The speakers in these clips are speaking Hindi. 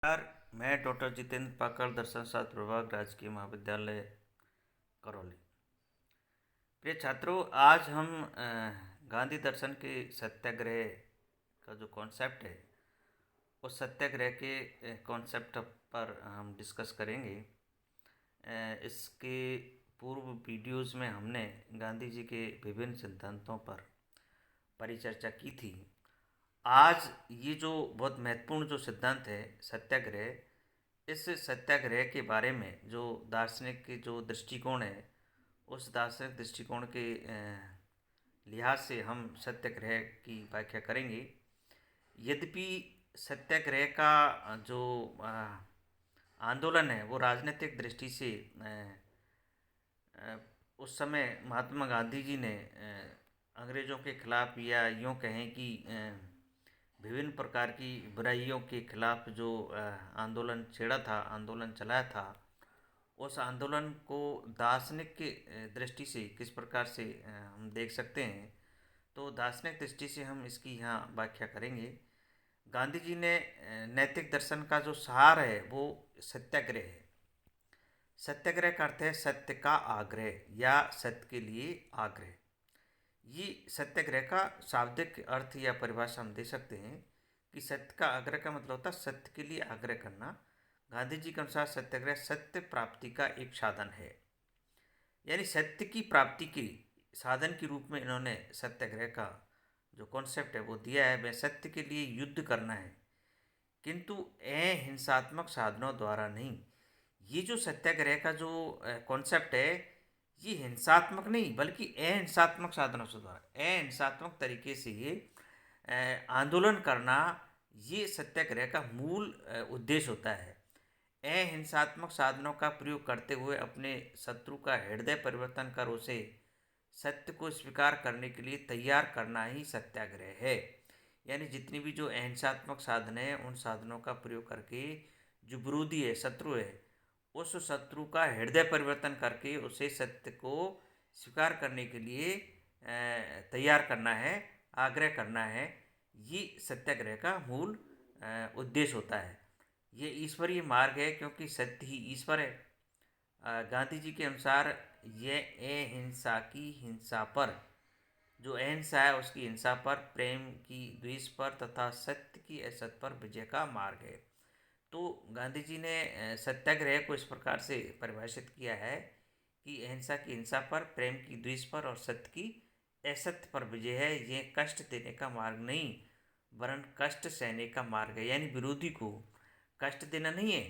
नमस्कार। मैं डॉक्टर जितेंद्र पाकड़, दर्शन शास्त्र विभाग, राजकीय महाविद्यालय करौली। प्रिय छात्रों, आज हम गांधी दर्शन के सत्याग्रह का जो कॉन्सेप्ट है, उस सत्याग्रह के कॉन्सेप्ट पर हम डिस्कस करेंगे। इसके पूर्व वीडियोज़ में हमने गांधी जी के विभिन्न सिद्धांतों पर परिचर्चा की थी। आज ये जो बहुत महत्वपूर्ण जो सिद्धांत है सत्याग्रह, इस सत्याग्रह के बारे में जो दार्शनिक की जो दृष्टिकोण है, उस दार्शनिक दृष्टिकोण के लिहाज से हम सत्याग्रह की व्याख्या करेंगे। यद्यपि सत्याग्रह का जो आंदोलन है वो राजनीतिक दृष्टि से उस समय महात्मा गांधी जी ने अंग्रेज़ों के खिलाफ, या यूँ कहें कि विभिन्न प्रकार की बुराइयों के खिलाफ जो आंदोलन छेड़ा था, आंदोलन चलाया था, उस आंदोलन को दार्शनिक की दृष्टि से किस प्रकार से हम देख सकते हैं, तो दार्शनिक दृष्टि से हम इसकी यहाँ व्याख्या करेंगे। गांधी जी ने नैतिक दर्शन का जो सार है वो सत्याग्रह है। सत्याग्रह का अर्थ है सत्य का आग्रह या सत्य के लिए आग्रह। ये सत्याग्रह का शाब्दिक अर्थ या परिभाषा हम दे सकते हैं कि सत्य का आग्रह का मतलब होता है सत्य के लिए आग्रह करना। गांधी जी के अनुसार सत्याग्रह सत्य प्राप्ति का एक साधन है, यानी सत्य की प्राप्ति के साधन के रूप में इन्होंने सत्याग्रह का जो कॉन्सेप्ट है वो दिया है। वह सत्य के लिए युद्ध करना है, किंतु अहिंसात्मक साधनों द्वारा नहीं। ये जो सत्याग्रह का जो कॉन्सेप्ट है, ये हिंसात्मक नहीं बल्कि अहिंसात्मक साधनों से द्वारा, अहिंसात्मक तरीके से ये आंदोलन करना, ये सत्याग्रह का मूल उद्देश्य होता है। अहिंसात्मक साधनों का प्रयोग करते हुए अपने शत्रु का हृदय परिवर्तन कर उसे सत्य को स्वीकार करने के लिए तैयार करना ही सत्याग्रह है। यानी जितनी भी जो अहिंसात्मक साधन है, उन साधनों का प्रयोग करके जो विरोधी है, शत्रु है, उस शत्रु का हृदय परिवर्तन करके उसे सत्य को स्वीकार करने के लिए तैयार करना है, आग्रह करना है। ये सत्याग्रह का मूल उद्देश्य होता है। ये ईश्वरीय मार्ग है, क्योंकि सत्य ही ईश्वर है। गांधी जी के अनुसार ये अहिंसा की हिंसा पर, जो अहिंसा है उसकी हिंसा पर, प्रेम की द्वेष पर तथा सत्य की असत्य पर विजय का मार्ग है। तो गांधी जी ने सत्याग्रह को इस प्रकार से परिभाषित किया है कि अहिंसा की हिंसा पर, प्रेम की द्वेष पर और सत्य की असत्य पर विजय है। ये कष्ट देने का मार्ग नहीं, वरन कष्ट सहने का मार्ग है। यानी विरोधी को कष्ट देना नहीं है,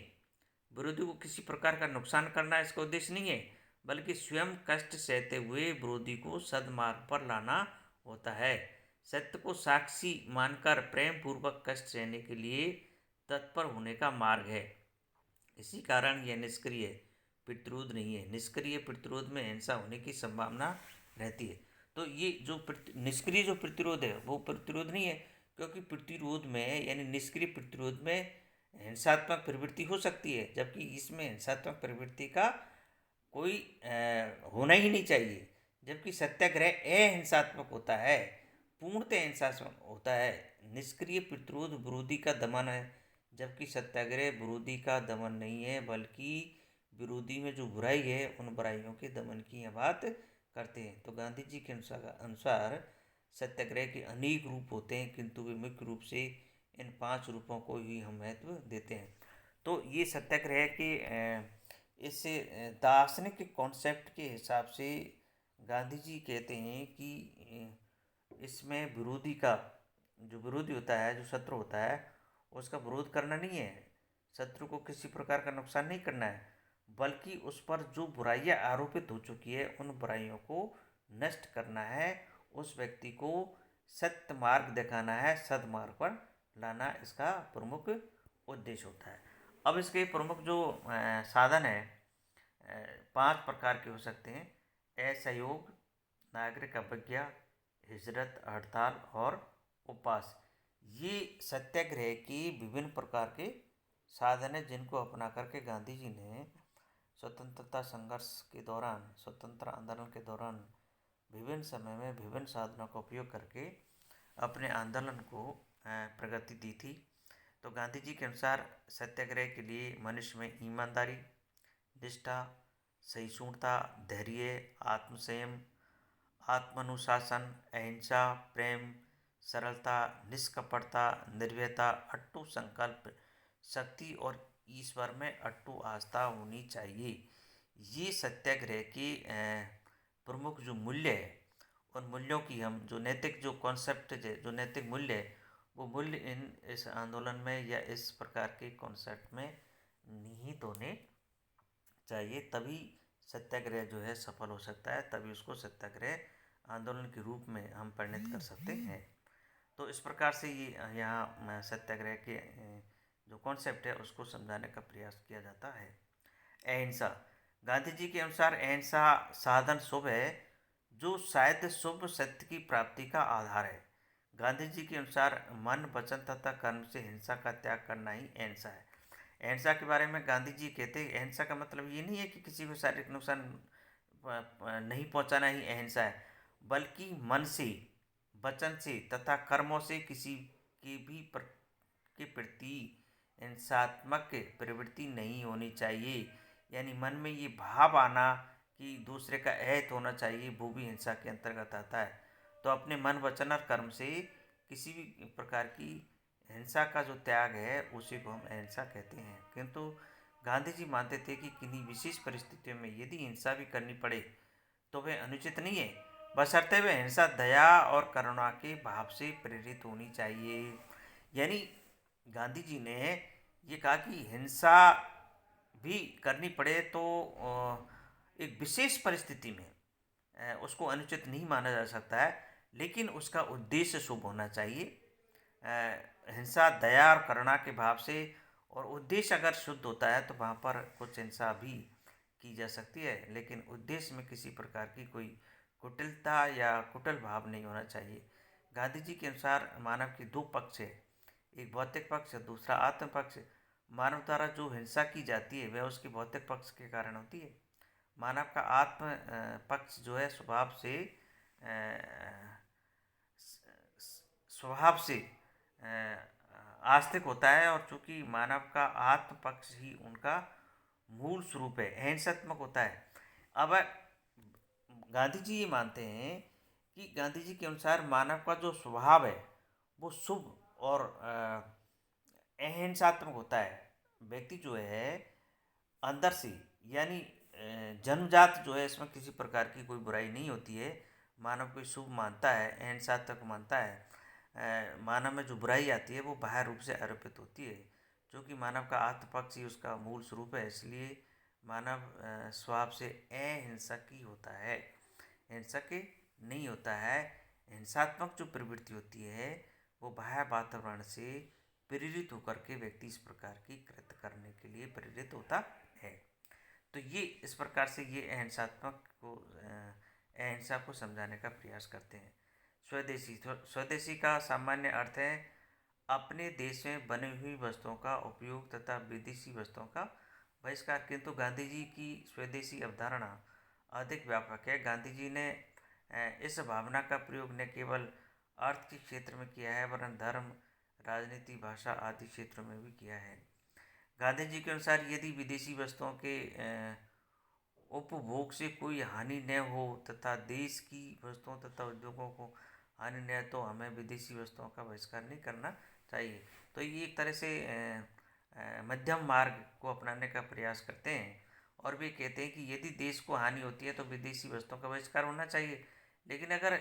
विरोधी को किसी प्रकार का नुकसान करना इसका उद्देश्य नहीं है, बल्कि स्वयं कष्ट सहते हुए विरोधी को सद्मार्ग पर लाना होता है। सत्य को साक्षी मानकर प्रेम पूर्वक कष्ट सहने के लिए तत्पर होने का मार्ग है। इसी कारण यह निष्क्रिय प्रतिरोध नहीं है। निष्क्रिय प्रतिरोध में हिंसा होने की संभावना रहती है। तो ये जो निष्क्रिय जो प्रतिरोध है वो प्रतिरोध नहीं है, क्योंकि प्रतिरोध में, यानी निष्क्रिय प्रतिरोध में हिंसात्मक प्रवृत्ति हो सकती है, जबकि इसमें हिंसात्मक प्रवृत्ति का कोई होना ही नहीं चाहिए। जबकि सत्याग्रह अहिंसात्मक होता है, पूर्णतः हिंसात्मक होता है। निष्क्रिय प्रतिरोध विरोधी का दमन है, जबकि सत्याग्रह विरोधी का दमन नहीं है, बल्कि विरोधी में जो बुराई है उन बुराइयों के दमन की यह बात करते हैं। तो गांधी जी के अनुसार सत्याग्रह के अनेक रूप होते हैं, किंतु वे मुख्य रूप से इन 5 रूपों को ही हम महत्व देते हैं। तो ये सत्याग्रह के इस दार्शनिक कॉन्सेप्ट के हिसाब से गांधी जी कहते हैं कि इसमें विरोधी का, जो विरोधी होता है, जो शत्रु होता है, उसका विरोध करना नहीं है, शत्रु को किसी प्रकार का नुकसान नहीं करना है, बल्कि उस पर जो बुराइयां आरोपित हो चुकी है उन बुराइयों को नष्ट करना है। उस व्यक्ति को सत्य मार्ग दिखाना है, सद्मार्ग पर लाना इसका प्रमुख उद्देश्य होता है। अब इसके प्रमुख जो साधन है 5 प्रकार के हो सकते हैं। असहयोग, नागरिक अवज्ञा, हिजरत, हड़ताल और उपवास। ये सत्याग्रह के विभिन्न प्रकार के साधन है, जिनको अपना करके गांधी जी ने स्वतंत्रता संघर्ष के दौरान, स्वतंत्र आंदोलन के दौरान विभिन्न समय में विभिन्न साधनों का उपयोग करके अपने आंदोलन को प्रगति दी थी। तो गांधी जी के अनुसार सत्याग्रह के लिए मनुष्य में ईमानदारी, निष्ठा, सहिष्णुता, धैर्य, आत्मसंयम, आत्मानुशासन, अहिंसा, प्रेम, सरलता, निष्कपटता, निर्भयता, अटूट संकल्प, शक्ति और ईश्वर में अटूट आस्था होनी चाहिए। ये सत्याग्रह के प्रमुख जो मूल्य है, उन मूल्यों की हम जो नैतिक जो कॉन्सेप्ट है, जो नैतिक मूल्य है, वो मूल्य इस आंदोलन में या इस प्रकार के कॉन्सेप्ट में निहित होने चाहिए। तभी सत्याग्रह जो है सफल हो सकता है, तभी उसको सत्याग्रह आंदोलन के रूप में हम परिणत कर सकते हैं। तो इस प्रकार से ये यहाँ सत्याग्रह के जो कॉन्सेप्ट है उसको समझाने का प्रयास किया जाता है। अहिंसा, गांधी जी के अनुसार अहिंसा साधन शुभ है जो शायद शुभ सत्य की प्राप्ति का आधार है। गांधी जी के अनुसार मन, वचन तथा कर्म से हिंसा का त्याग करना ही अहिंसा है। अहिंसा के बारे में गांधी जी कहते हैं, अहिंसा का मतलब ये नहीं है कि किसी को शारीरिक नुकसान नहीं पहुंचाना ही अहिंसा है, बल्कि मन से, वचन से तथा कर्मों से किसी की भी के प्रति हिंसात्मक प्रवृत्ति नहीं होनी चाहिए। यानी मन में ये भाव आना कि दूसरे का अहित होना चाहिए, वो भी हिंसा के अंतर्गत आता है। तो अपने मन, वचन और कर्म से किसी भी प्रकार की हिंसा का जो त्याग है उसी को हम अहिंसा कहते हैं। किंतु गांधी जी मानते थे कि किन्हीं विशेष परिस्थितियों में यदि हिंसा भी करनी पड़े तो वह अनुचित नहीं है, बशर्ते वह हिंसा दया और करुणा के भाव से प्रेरित होनी चाहिए। यानी गांधी जी ने ये कहा कि हिंसा भी करनी पड़े तो एक विशेष परिस्थिति में उसको अनुचित नहीं माना जा सकता है, लेकिन उसका उद्देश्य शुभ होना चाहिए। हिंसा दया और करुणा के भाव से, और उद्देश्य अगर शुद्ध होता है तो वहाँ पर कुछ हिंसा भी की जा सकती है, लेकिन उद्देश्य में किसी प्रकार की कोई कुटिलता या कुटिल भाव नहीं होना चाहिए। गांधी जी के अनुसार मानव के दो पक्ष है, एक भौतिक पक्ष, दूसरा आत्म पक्ष। मानव द्वारा जो हिंसा की जाती है वह उसके भौतिक पक्ष के कारण होती है। मानव का आत्म पक्ष जो है स्वभाव से आस्तिक होता है, और चूंकि मानव का आत्म पक्ष ही उनका मूल स्वरूप है, अहिंसात्मक होता है। अब गांधी जी ये मानते हैं कि गांधी जी के अनुसार मानव का जो स्वभाव है वो शुभ और अहिंसात्मक होता है। व्यक्ति जो है अंदर से, यानी जन्मजात जो है, इसमें किसी प्रकार की कोई बुराई नहीं होती है। मानव कोई शुभ मानता है, अहिंसात्मक मानता है। मानव में जो बुराई आती है वो बाह्य रूप से आरोपित होती है, जो कि मानव का आत्मपक्ष ही उसका मूल स्वरूप है। इसलिए मानव स्वभाव से अहिंसक ही होता है, हिंसक नहीं होता है। हिंसात्मक जो प्रवृत्ति होती है वो बाह्य वातावरण से प्रेरित होकर के व्यक्ति इस प्रकार की कृत्य करने के लिए प्रेरित होता है। तो ये इस प्रकार से ये अहिंसा को समझाने का प्रयास करते हैं। स्वदेशी, तो स्वदेशी का सामान्य अर्थ है अपने देश में बनी हुई वस्तुओं का उपयोग तथा विदेशी वस्तुओं का बहिष्कार। किंतु गांधी जी की स्वदेशी अवधारणा अधिक व्यापक है। गांधी जी ने इस भावना का प्रयोग न केवल अर्थ के क्षेत्र में किया है, वरन धर्म, राजनीति, भाषा आदि क्षेत्रों में भी किया है। गांधी जी के अनुसार यदि विदेशी वस्तुओं के उपभोग से कोई हानि न हो तथा देश की वस्तुओं तथा उद्योगों को हानि न है, तो हमें विदेशी वस्तुओं का बहिष्कार नहीं करना चाहिए। तो ये एक तरह से मध्यम मार्ग को अपनाने का प्रयास करते हैं, और वे कहते हैं कि यदि देश को हानि होती है तो विदेशी वस्तुओं का बहिष्कार होना चाहिए, लेकिन अगर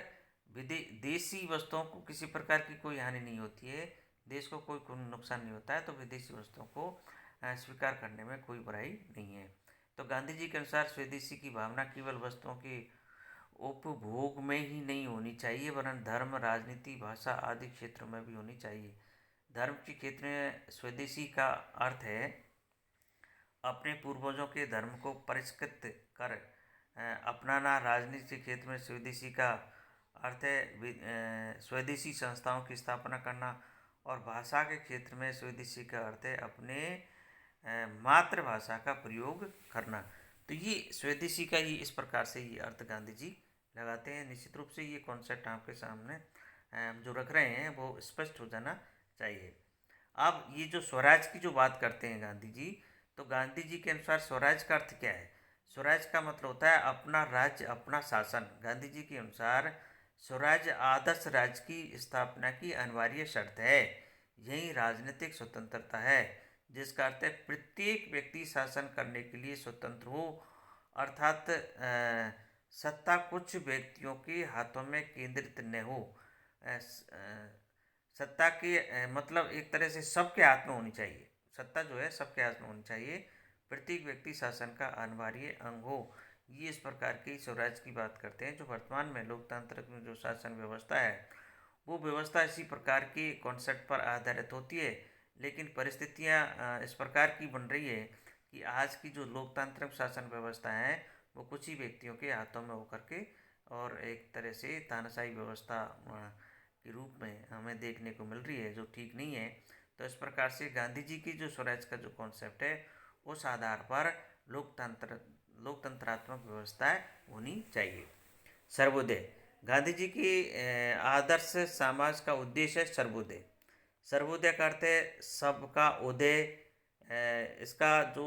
देशी वस्तुओं को किसी प्रकार की कोई हानि नहीं होती है, देश को कोई नुकसान नहीं होता है, तो विदेशी वस्तुओं को स्वीकार करने में कोई बुराई नहीं है। तो गांधी जी के अनुसार स्वदेशी की भावना केवल वस्तुओं के उपभोग में ही नहीं होनी चाहिए, वरन धर्म, राजनीति, भाषा आदि क्षेत्रों में भी होनी चाहिए। धर्म के क्षेत्र में स्वदेशी का अर्थ है अपने पूर्वजों के धर्म को परिष्कृत कर अपनाना। राजनीति के क्षेत्र में स्वदेशी का अर्थ है स्वदेशी संस्थाओं की स्थापना करना, और भाषा के क्षेत्र में स्वदेशी का अर्थ है अपने मातृभाषा का प्रयोग करना। तो ये स्वदेशी का ही इस प्रकार से ये अर्थ गांधी जी लगाते हैं। निश्चित रूप से ये कॉन्सेप्ट आपके सामने जो रख रहे हैं वो स्पष्ट हो जाना चाहिए। अब ये जो स्वराज की जो बात करते हैं गांधी जी, तो गांधी जी के अनुसार स्वराज का अर्थ क्या है? स्वराज का मतलब होता है अपना राज्य, अपना शासन। गांधी जी के अनुसार स्वराज आदर्श राज्य की स्थापना की अनिवार्य शर्त है। यही राजनीतिक स्वतंत्रता है, जिसका अर्थ है प्रत्येक व्यक्ति शासन करने के लिए स्वतंत्र हो, अर्थात सत्ता कुछ व्यक्तियों के हाथों में केंद्रित न हो। सत्ता की मतलब एक तरह से सबके हाथ में होनी चाहिए। सत्ता जो है सबके हाथ में होनी चाहिए, प्रत्येक व्यक्ति शासन का अनिवार्य अंग हो। ये इस प्रकार की स्वराज की बात करते हैं। जो वर्तमान में लोकतांत्रिक में जो शासन व्यवस्था है, वो व्यवस्था इसी प्रकार के कॉन्सेप्ट पर आधारित होती है। लेकिन परिस्थितियाँ इस प्रकार की बन रही है कि आज की जो लोकतांत्रिक शासन व्यवस्था है, वो कुछ ही व्यक्तियों के हाथों में होकर के और एक तरह से तानाशाही व्यवस्था के रूप में हमें देखने को मिल रही है, जो ठीक नहीं है। तो इस प्रकार से गांधी जी की जो स्वराज का जो कॉन्सेप्ट है, उस आधार पर लोकतंत्रात्मक व्यवस्था होनी चाहिए। सर्वोदय, गांधी जी की आदर्श समाज का उद्देश्य है सर्वोदय। सर्वोदय का अर्थ है सबका उदय। इसका जो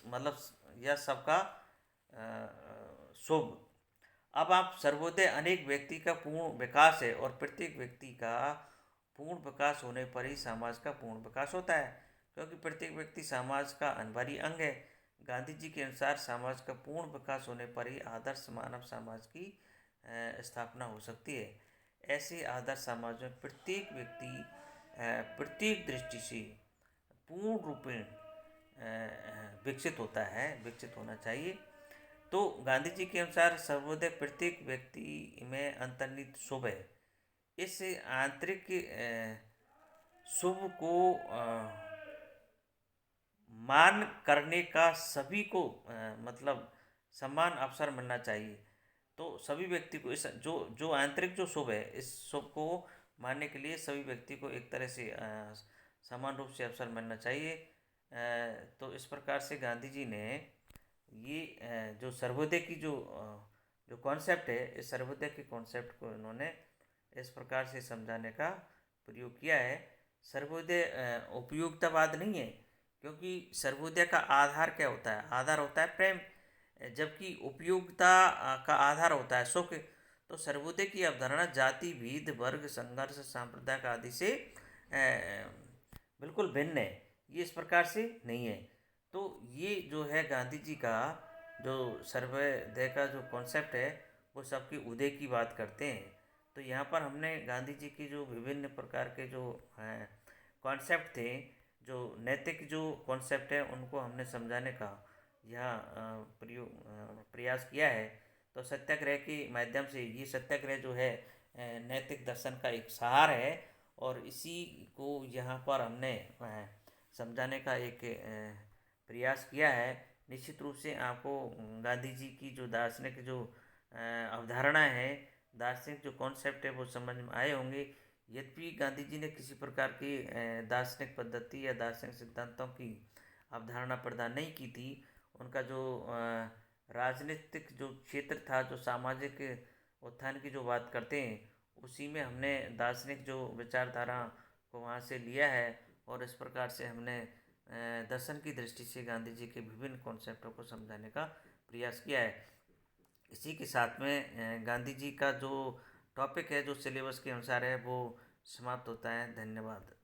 मतलब यह सबका शुभ। अब आप सर्वोदय अनेक व्यक्ति का पूर्ण विकास है, और प्रत्येक व्यक्ति का पूर्ण विकास होने पर ही समाज का पूर्ण विकास होता है, क्योंकि प्रत्येक व्यक्ति समाज का अनिवार्य अंग है। गांधी जी के अनुसार समाज का पूर्ण विकास होने पर ही आदर्श मानव समाज की स्थापना हो सकती है। ऐसे आदर्श समाज में प्रत्येक व्यक्ति प्रत्येक दृष्टि से पूर्ण रूपेण विकसित होता है, विकसित होना चाहिए। तो गांधी जी के अनुसार सर्वोदय प्रत्येक व्यक्ति में अंतर्निहित शुभ है। इस आंतरिक शुभ को मान करने का सभी को मतलब समान अवसर मिलना चाहिए। तो सभी व्यक्ति को इस जो जो आंतरिक जो शुभ है, इस शुभ को मानने के लिए सभी व्यक्ति को एक तरह से समान रूप से अवसर मिलना चाहिए। तो इस प्रकार से गांधी जी ने ये जो सर्वोदय की जो कॉन्सेप्ट है, इस सर्वोदय के कॉन्सेप्ट को इन्होंने इस प्रकार से समझाने का प्रयोग किया है। सर्वोदय उपयोगितावाद नहीं है, क्योंकि सर्वोदय का आधार क्या होता है? आधार होता है प्रेम, जबकि उपयोगिता का आधार होता है सुख। तो सर्वोदय की अवधारणा जाति, भेद, वर्ग, संघर्ष, सांप्रदायिक आदि से बिल्कुल भिन्न है। ये इस प्रकार से नहीं है। तो ये जो है गांधी जी का जो सर्वोदय का जो कॉन्सेप्ट है, वो सबके उदय की बात करते हैं। तो यहाँ पर हमने गांधी जी की जो विभिन्न प्रकार के जो कॉन्सेप्ट थे, जो नैतिक जो कॉन्सेप्ट है, उनको हमने समझाने का यहाँ प्रयास किया है। तो सत्याग्रह के माध्यम से ये सत्याग्रह जो है नैतिक दर्शन का एक सहार है, और इसी को यहाँ पर हमने समझाने का एक प्रयास किया है। निश्चित रूप से आपको गांधी जी की जो दार्शनिक जो अवधारणा है, दार्शनिक जो कॉन्सेप्ट है, वो समझ में आए होंगे। यद्यपि गांधी जी ने किसी प्रकार की दार्शनिक पद्धति या दार्शनिक सिद्धांतों की अवधारणा प्रदान नहीं की थी। उनका जो राजनीतिक जो क्षेत्र था, जो सामाजिक उत्थान की जो बात करते हैं, उसी में हमने दार्शनिक जो विचारधारा को वहाँ से लिया है, और इस प्रकार से हमने दर्शन की दृष्टि से गांधी जी के विभिन्न कॉन्सेप्टों को समझाने का प्रयास किया है। इसी के साथ में गांधी जी का जो टॉपिक है, जो सिलेबस के अनुसार है, वो समाप्त होता है। धन्यवाद।